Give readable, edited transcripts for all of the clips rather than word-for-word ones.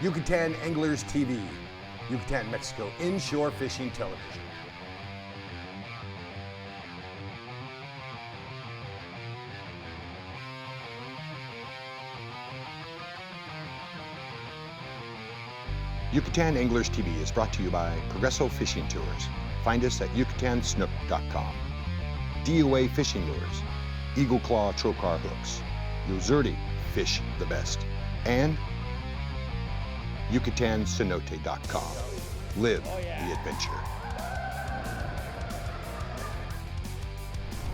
Yucatan Anglers TV, Yucatan, Mexico, inshore fishing television. Yucatan Anglers TV is brought to you by Progresso Fishing Tours. Find us at yucatansnook.com. DOA Fishing Lures, Eagle Claw Trocar Hooks, Yozerti Fish the Best, and YucatanCenote.com. Live the adventure.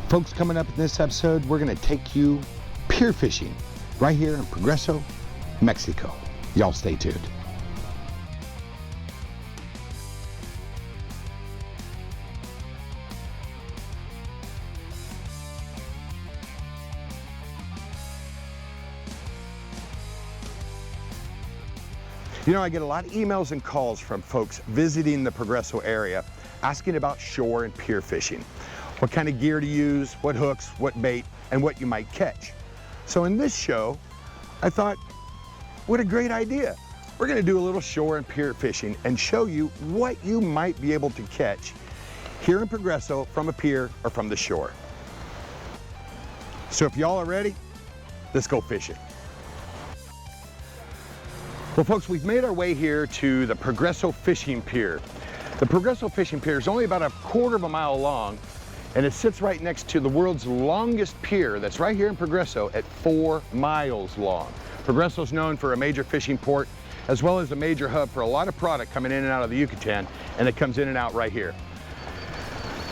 Folks, coming up in this episode, we're going to take you pier fishing right here in Progresso, Mexico. Y'all stay tuned. You know, I get a lot of emails and calls from folks visiting the Progresso area asking about shore and pier fishing. What kind of gear to use, what hooks, what bait, and what you might catch. So in this show, I thought, what a great idea. We're gonna do a little shore and pier fishing and show you what you might be able to catch here in Progresso from a pier or from the shore. So if y'all are ready, let's go fishing. Well, folks, we've made our way here to the Progresso Fishing Pier. The Progresso Fishing Pier is only about a quarter of a mile long, and it sits right next to the world's longest pier that's right here in Progresso at 4 miles long. Progresso is known for a major fishing port, as well as a major hub for a lot of product coming in and out of the Yucatan, and it comes in and out right here.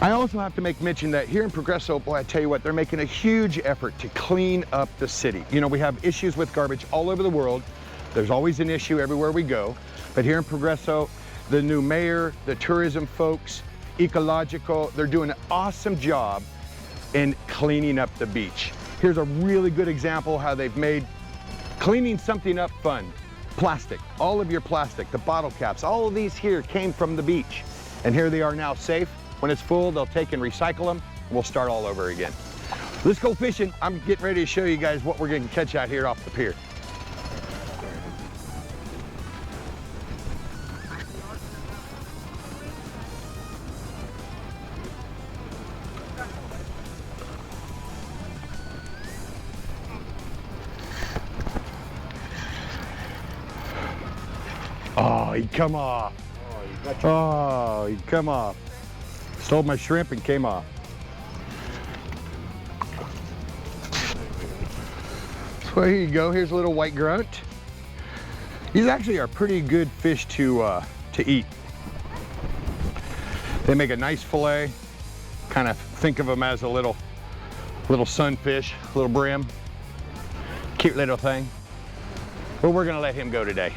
I also have to make mention that here in Progresso, boy, I tell you what, they're making a huge effort to clean up the city. You know, we have issues with garbage all over the world. There's always an issue everywhere we go, but here in Progresso, the new mayor, the tourism folks, Ecological, they're doing an awesome job in cleaning up the beach. Here's a really good example how they've made cleaning something up fun. Plastic, all of your plastic, the bottle caps, all of these here came from the beach. And here they are now safe. When it's full, they'll take and recycle them, and we'll start all over again. Let's go fishing. I'm getting ready to show you guys what we're gonna catch out here off the pier. Oh, he'd come off. Oh, he'd come off. Stole my shrimp and came off. So here you go. Here's a little white grunt. These actually are pretty good fish to eat. They make a nice fillet. Kind of think of them as a little sunfish, little brim. Cute little thing. But we're gonna let him go today.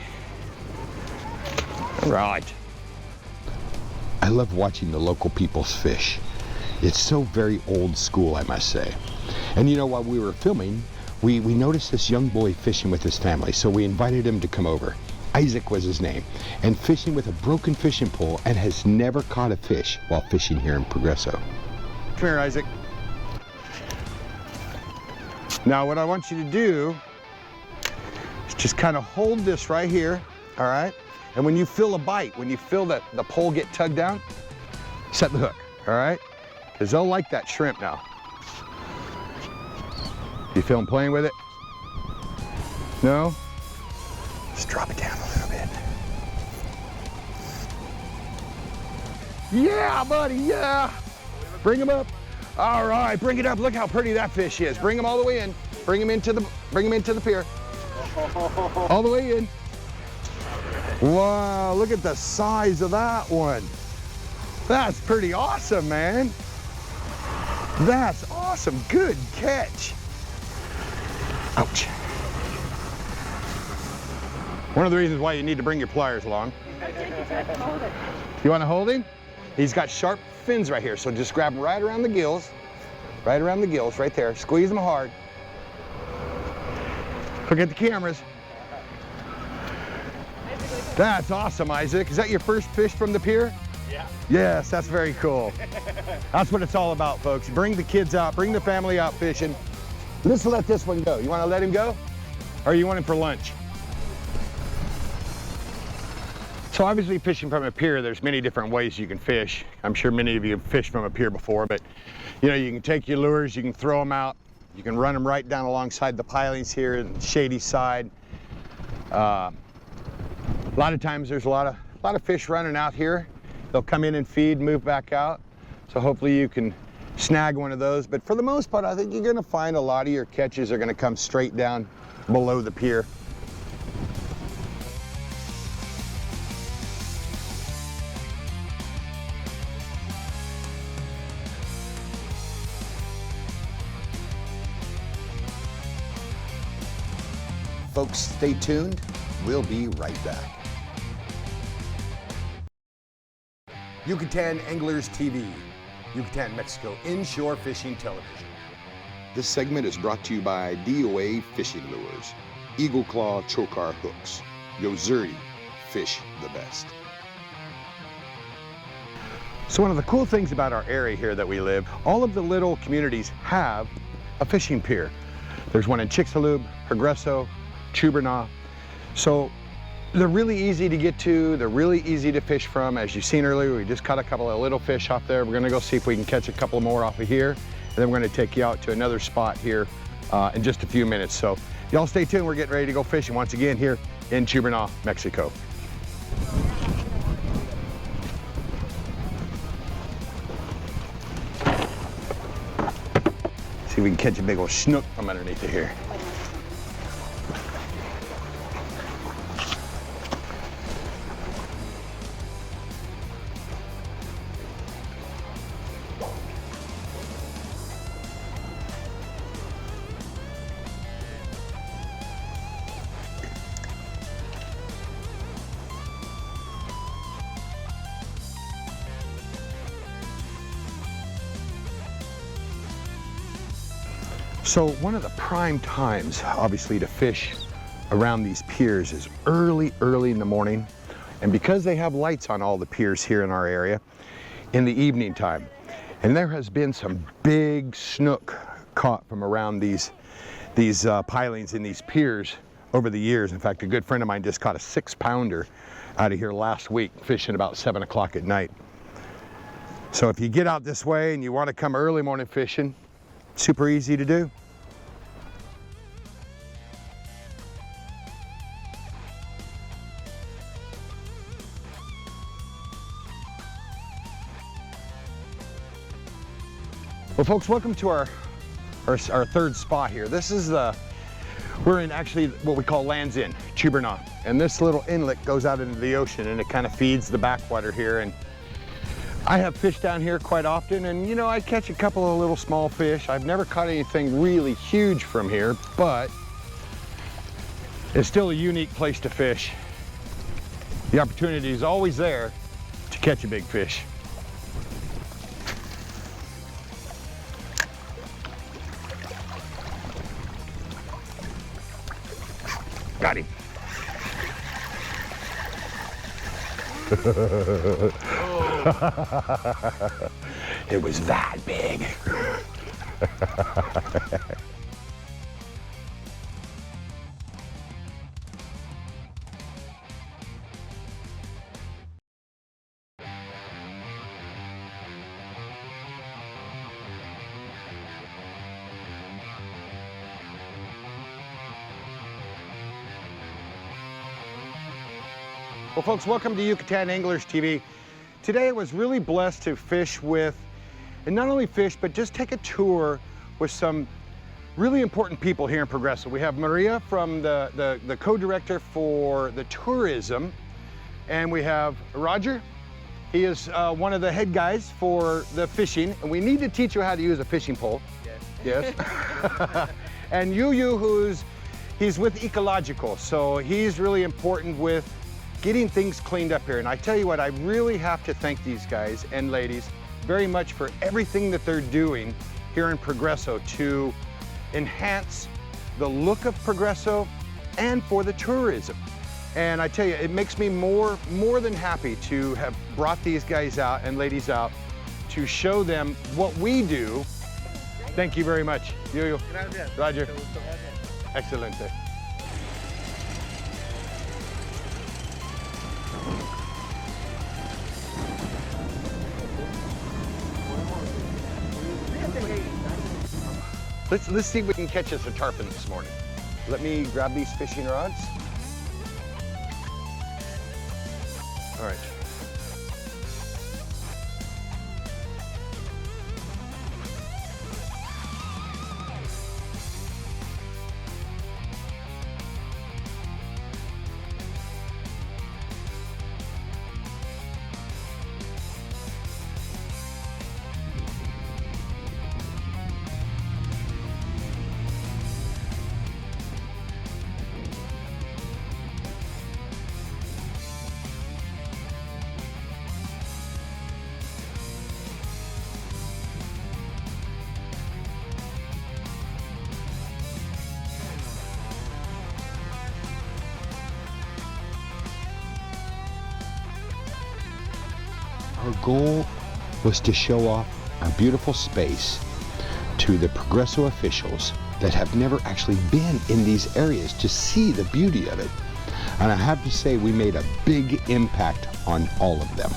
Right. I love watching the local people's fish. It's so very old school, I must say. And you know, while we were filming, we noticed this young boy fishing with his family, so we invited him to come over. Isaac was his name, and fishing with a broken fishing pole, and has never caught a fish while fishing here in Progresso. Come here, Isaac. Now what I want you to do is just kind of hold this right here, all right? And when you feel a bite, when you feel that the pole get tugged down, set the hook, all right? Because they'll like that shrimp now. You feel them playing with it? No? Just drop it down a little bit. Yeah, buddy, yeah. Bring him up. All right, bring it up. Look how pretty that fish is. Bring him all the way in. Bring him into the pier. All the way in. Wow, look at the size of that one. That's pretty awesome, man. That's awesome. Good catch. Ouch. One of the reasons why you need to bring your pliers along. You want to hold him? He's got sharp fins right here, so just grab him right around the gills. Right around the gills, right there. Squeeze them hard. Look at the cameras. That's awesome, Isaac. Is that your first fish from the pier? Yeah. Yes, that's very cool. That's what it's all about, folks. Bring the kids out, bring the family out fishing. Let's let this one go. You want to let him go? Or you want him for lunch? So obviously fishing from a pier, there's many different ways you can fish. I'm sure many of you have fished from a pier before, but you know, you can take your lures, you can throw them out, you can run them right down alongside the pilings here and the shady side. A lot of times there's a lot of fish running out here. They'll come in and feed, move back out. So hopefully you can snag one of those. But for the most part, I think you're gonna find a lot of your catches are gonna come straight down below the pier. Folks, stay tuned. We'll be right back. Yucatan Anglers TV, Yucatan, Mexico inshore fishing television. This segment is brought to you by DOA Fishing Lures, Eagle Claw Chokar Hooks, Yozuri, fish the best. So one of the cool things about our area here that we live, all of the little communities have a fishing pier. There's one in Chicxulub, Progreso, Chubernau. So they're really easy to get to, they're really easy to fish from. As you've seen earlier, we just caught a couple of little fish off there. We're gonna go see if we can catch a couple more off of here, and then we're gonna take you out to another spot here in just a few minutes. So y'all stay tuned, we're getting ready to go fishing once again here in Chubernau, Mexico. See if we can catch a big old snook from underneath of here. So one of the prime times, obviously, to fish around these piers is early in the morning. And because they have lights on all the piers here in our area, in the evening time. And there has been some big snook caught from around these pilings in these piers over the years. In fact, a good friend of mine just caught a 6-pounder out of here last week, fishing about 7 o'clock at night. So if you get out this way and you want to come early morning fishing, super easy to do. Well, folks, welcome to our third spot here. This is we're in actually what we call Land's End, Chubernau. And this little inlet goes out into the ocean and it kind of feeds the backwater here. And I have fished down here quite often, and you know, I catch a couple of little small fish. I've never caught anything really huge from here, but it's still a unique place to fish. The opportunity is always there to catch a big fish. Got him. It was that big. Well, folks, welcome to Yucatan Anglers TV. Today I was really blessed to fish with, and not only fish, but just take a tour with some really important people here in Progreso. We have Maria from the co-director for the tourism, and we have Roger. He is one of the head guys for the fishing, and we need to teach you how to use a fishing pole. Yes. Yes. And Yu, he's with Ecological, so he's really important with getting things cleaned up here. And I tell you what, I really have to thank these guys and ladies very much for everything that they're doing here in Progreso to enhance the look of Progreso and for the tourism. And I tell you, it makes me more than happy to have brought these guys out and ladies out to show them what we do. Thank you very much. Yu. Roger. Excelente. Let's see if we can catch us a tarpon this morning. Let me grab these fishing rods. All right. Our goal was to show off our beautiful space to the Progresso officials that have never actually been in these areas to see the beauty of it. And I have to say we made a big impact on all of them.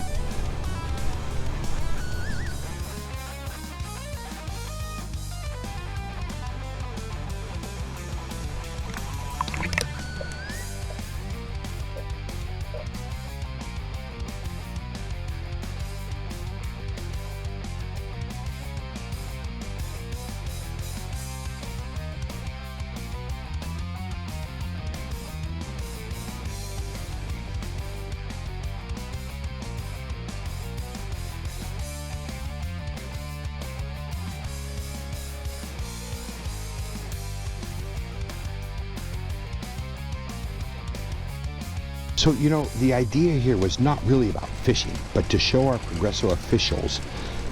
So, you know, the idea here was not really about fishing, but to show our Progresso officials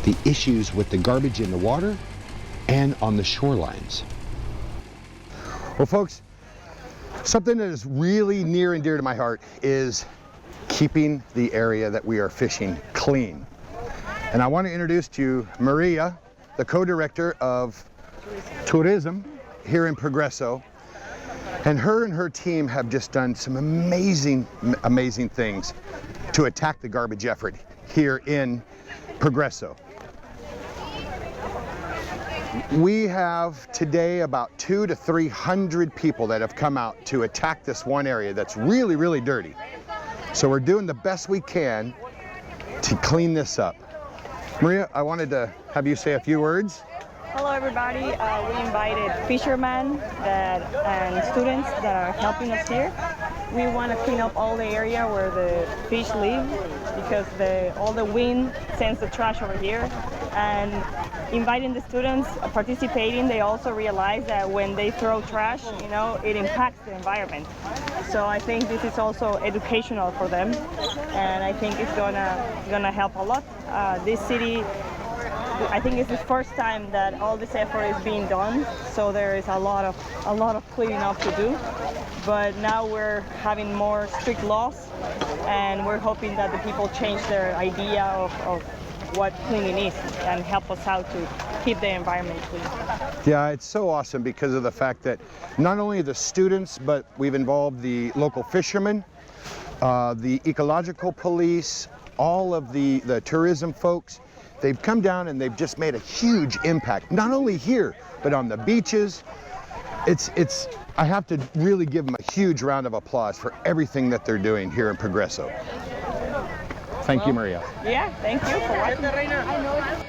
the issues with the garbage in the water and on the shorelines. Well, folks, something that is really near and dear to my heart is keeping the area that we are fishing clean. And I want to introduce to you Maria, the co-director of tourism here in Progresso. And her team have just done some amazing things to attack the garbage effort here in Progresso. We have today about 200 to 300 people that have come out to attack this one area that's really, really dirty. So we're doing the best we can to clean this up. Maria, I wanted to have you say a few words. Hello everybody, we invited fishermen and students that are helping us here. We want to clean up all the area where the fish live because all the wind sends the trash over here. And inviting the students participating, they also realize that when they throw trash, you know, it impacts the environment. So I think this is also educational for them, and I think it's gonna help a lot. This city, I think it's the first time that all this effort is being done, so there is a lot of cleaning up to do. But now we're having more strict laws, and we're hoping that the people change their idea of what cleaning is and help us out to keep the environment clean. Yeah, it's so awesome because of the fact that not only the students, but we've involved the local fishermen, the ecological police, all of the tourism folks. They've come down and they've just made a huge impact, not only here, but on the beaches. I have to really give them a huge round of applause for everything that they're doing here in Progresso. Thank you, Maria. Yeah, thank you for watching. I know.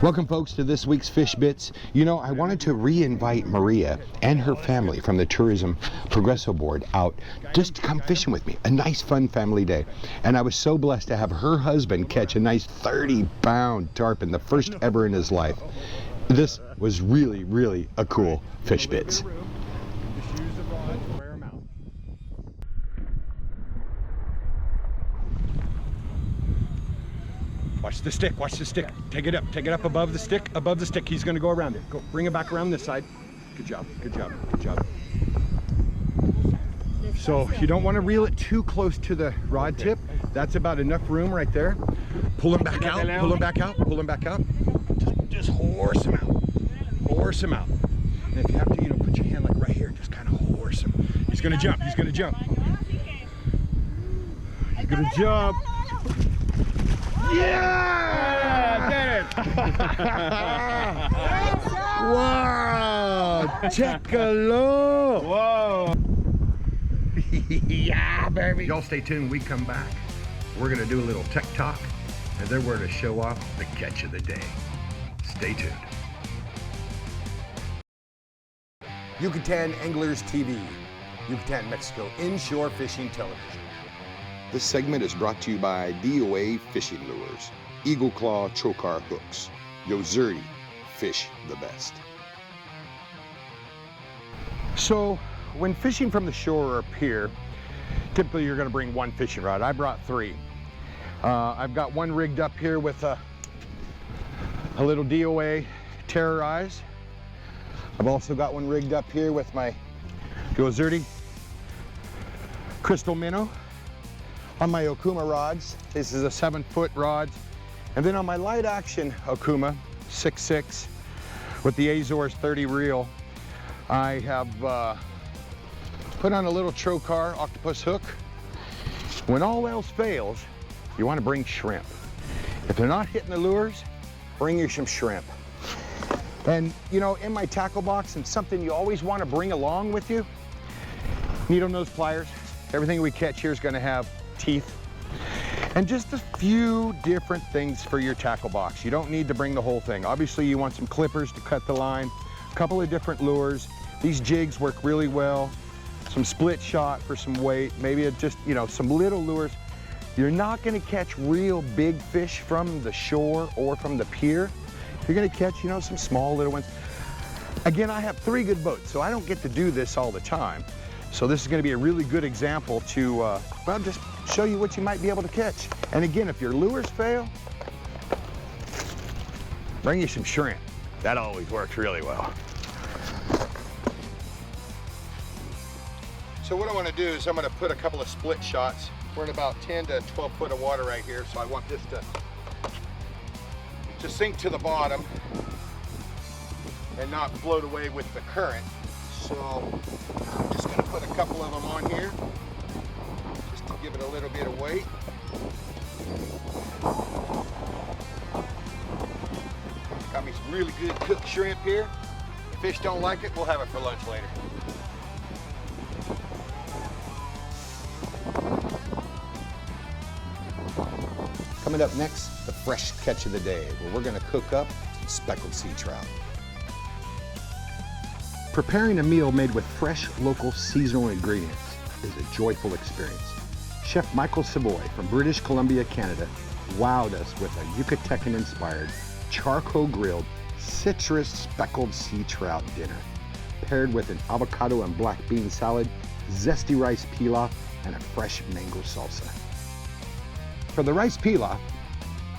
Welcome folks to this week's Fish Bits. You know, I wanted to re-invite Maria and her family from the Tourism Progresso Board out just to come fishing with me. A nice fun family day. And I was so blessed to have her husband catch a nice 30-pound tarpon, the first ever in his life. This was really, really a cool Fish Bits. Watch the stick, watch the stick. Take it up above the stick, He's gonna go around it. Go, bring it back around this side. Good job, good job, good job. So you don't wanna reel it too close to the rod tip. That's about enough room right there. Pull him back out, pull him back out, pull him back out. Just horse him out, horse him out. And if you have to, you know, put your hand like right here, just kind of horse him. He's gonna jump, he's gonna jump. He's gonna jump. Yeah! Did it! Wow! Checkalo! Whoa! Yeah, baby! Y'all stay tuned. When we come back, we're gonna do a little tech talk, and then we're to show off the catch of the day. Stay tuned. Yucatan Anglers TV, Yucatan, Mexico Inshore Fishing Television. This segment is brought to you by DOA Fishing Lures, Eagle Claw Chokar Hooks, YATV, fish the best. So, when fishing from the shore or pier, typically you're going to bring one fishing rod. I brought three. I've got one rigged up here with a little DOA Terrorize. I've also got one rigged up here with my YATV Crystal Minnow. On my Okuma rods, this is a 7-foot rod. And then on my light action Okuma 6.6 with the Azores 30 reel, I have put on a little Trokar octopus hook. When all else fails, you want to bring shrimp. If they're not hitting the lures, bring you some shrimp. And you know, in my tackle box, and something you always want to bring along with you, needle nose pliers. Everything we catch here is going to have teeth. And just a few different things for your tackle box. You don't need to bring the whole thing. Obviously you want some clippers to cut the line, a couple of different lures. These jigs work really well. Some split shot for some weight, maybe just, you know, some little lures. You're not gonna catch real big fish from the shore or from the pier. You're gonna catch, you know, some small little ones. Again, I have 3 good boats, so I don't get to do this all the time. So this is gonna be a really good example to, well, just show you what you might be able to catch. And again, if your lures fail, bring you some shrimp. That always works really well. So what I want to do is I'm going to put a couple of split shots. We're in about 10 to 12 foot of water right here, so I want this to sink to the bottom and not float away with the current. So I'm just going to put a couple of them on here just to give it a little bit of weight. Got me some really good cooked shrimp here. If fish don't like it, we'll have it for lunch later. Coming up next, the fresh catch of the day, where we're gonna cook up some speckled sea trout. Preparing a meal made with fresh, local, seasonal ingredients is a joyful experience. Chef Michael Savoy from British Columbia, Canada, wowed us with a Yucatecan-inspired, charcoal-grilled, citrus speckled sea trout dinner, paired with an avocado and black bean salad, zesty rice pilaf, and a fresh mango salsa. For the rice pilaf,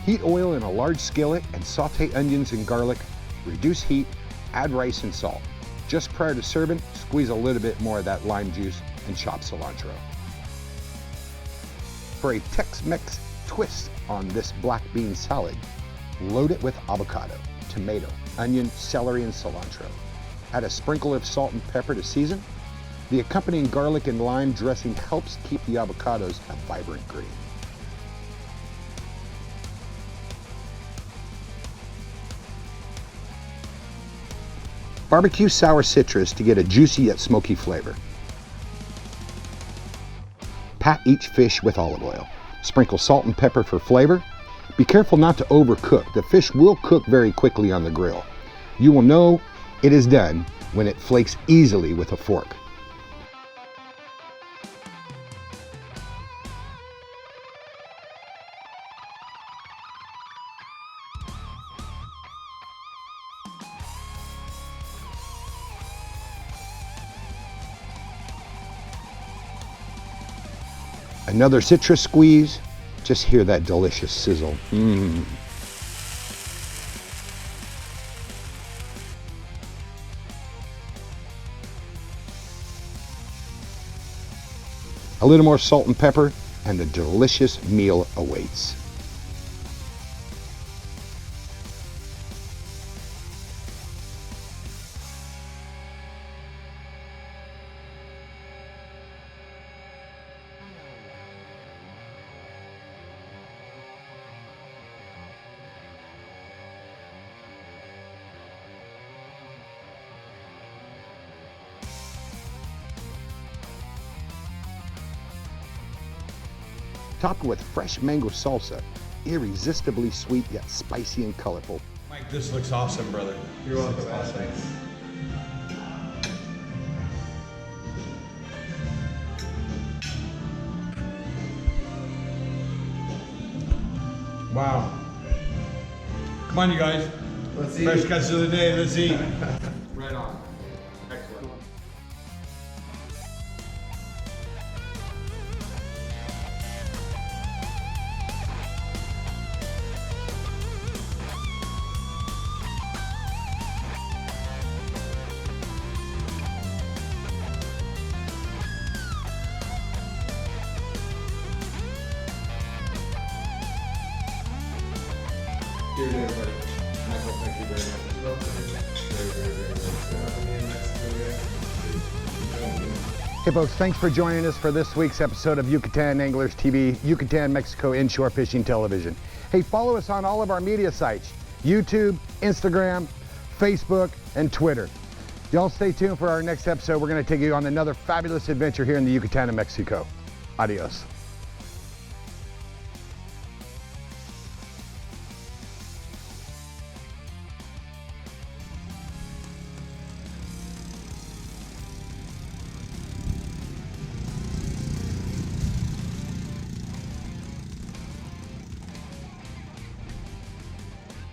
heat oil in a large skillet and saute onions and garlic, reduce heat, add rice and salt. Just prior to serving, squeeze a little bit more of that lime juice and chop cilantro. For a Tex-Mex twist on this black bean salad, load it with avocado, tomato, onion, celery, and cilantro. Add a sprinkle of salt and pepper to season. The accompanying garlic and lime dressing helps keep the avocados a vibrant green. Barbecue sour citrus to get a juicy yet smoky flavor. Pat each fish with olive oil. Sprinkle salt and pepper for flavor. Be careful not to overcook. The fish will cook very quickly on the grill. You will know it is done when it flakes easily with a fork. Another citrus squeeze. Just hear that delicious sizzle. A little more salt and pepper, and the delicious meal awaits. topped with fresh mango salsa, irresistibly sweet yet spicy and colorful. Mike, this looks awesome, brother. You're welcome. Awesome. Wow. Come on, you guys. Let's eat. Fresh cuts of the day. Let's eat. Right on. Excellent. Here it is, buddy. Michael, thank you very much. Hey folks, thanks for joining us for this week's episode of Yucatan Anglers TV, Yucatan, Mexico Inshore Fishing Television. Hey, follow us on all of our media sites, YouTube, Instagram, Facebook, and Twitter. Y'all stay tuned for our next episode. We're going to take you on another fabulous adventure here in the Yucatan of Mexico. Adios.